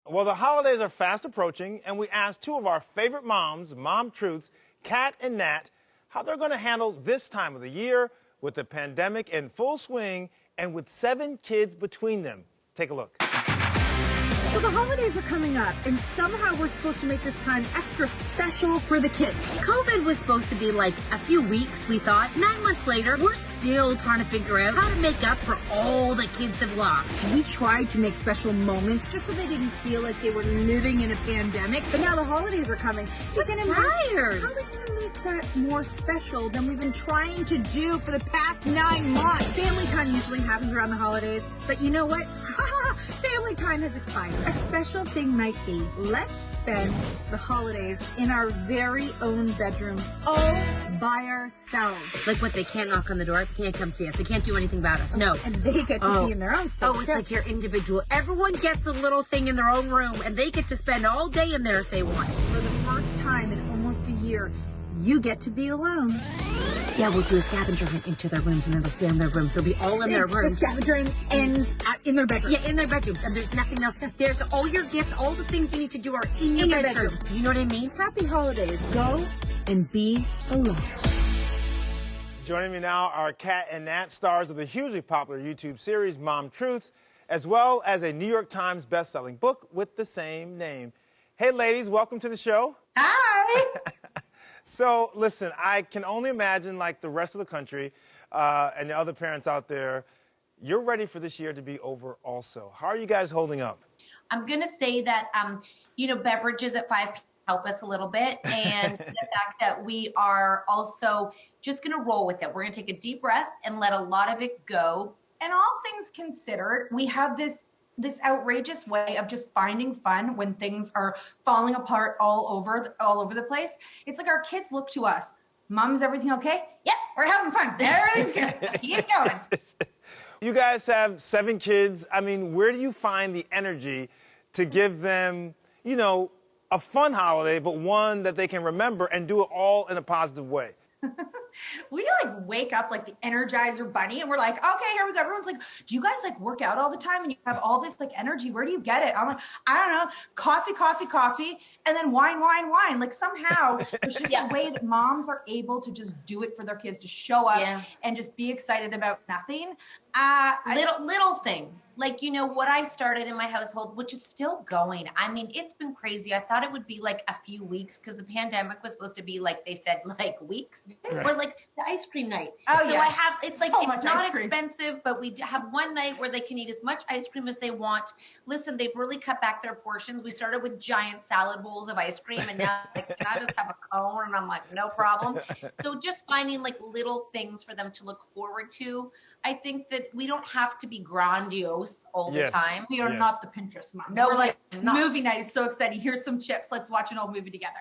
Well, the holidays are fast approaching, and we asked two of our favorite moms, Mom Truths, Kat and Nat, how they're going to handle this time of the year with the pandemic in full swing and with 7 kids between them. Take a look. So the holidays are coming up, and somehow we're supposed to make this time extra special for the kids. COVID was supposed to be like a few weeks, we thought. 9 months later, we're still trying to figure out how to make up for all the kids have lost. We tried to make special moments just so they didn't feel like they were living in a pandemic. But now the holidays are coming. We're tired. How are we going to make that more special than we've been trying to do for the past 9 months? Family time usually happens around the holidays, but you know what? Family time has expired. A special thing might be, let's spend the holidays in our very own bedrooms all by ourselves. Like what, they can't knock on the door, they can't come see us, they can't do anything about us. No. And they get to be in their own space. Oh, it's like you're individual. Everyone gets a little thing in their own room, and they get to spend all day in there if they want. For the first time in almost a year, you get to be alone. Yeah, we'll do a scavenger hunt into their rooms, and then they'll stay in their rooms. They'll be all in their rooms. The scavenger hunt ends in their bedroom. Yeah, in their bedrooms, and there's nothing else. There's all your gifts, all the things you need to do are in your bedroom. You know what I mean? Happy holidays. Go and be alone. Joining me now are Kat and Nat, stars of the hugely popular YouTube series Mom Truths, as well as a New York Times best-selling book with the same name. Hey, ladies, welcome to the show. Hi. So, listen, I can only imagine, like the rest of the country and the other parents out there, you're ready for this year to be over also. How are you guys holding up? I'm going to say that, beverages at 5 p.m. help us a little bit. And the fact that we are also just going to roll with it. We're going to take a deep breath and let a lot of it go. And all things considered, we have this outrageous way of just finding fun when things are falling apart all over the place. It's like our kids look to us. Mom's everything okay? Yep, we're having fun. Everything's good. Keep going. You guys have 7 kids. I mean, where do you find the energy to give them, a fun holiday, but one that they can remember and do it all in a positive way? We wake up like the Energizer Bunny and we're like, okay, here we go. Everyone's like, do you guys work out all the time and you have all this energy? Where do you get it? I'm like, I don't know, coffee, and then wine. Like somehow it's just a way that moms are able to just do it for their kids, to show up and just be excited about nothing. Little things like, what I started in my household, which is still going. I mean, it's been crazy. I thought it would be like a few weeks because the pandemic was supposed to be, like they said, like weeks. Right. Or like the ice cream night. Oh, so yeah. I have, it's like, So it's not much expensive, but we have one night where they can eat as much ice cream as they want. Listen, they've really cut back their portions. We started with giant salad bowls of ice cream, and now can I just have a cone? And I'm like, no problem. So just finding little things for them to look forward to. I think that we don't have to be grandiose all the time. We are not the Pinterest moms. No, we're not. movie night is so exciting. Here's some chips. Let's watch an old movie together.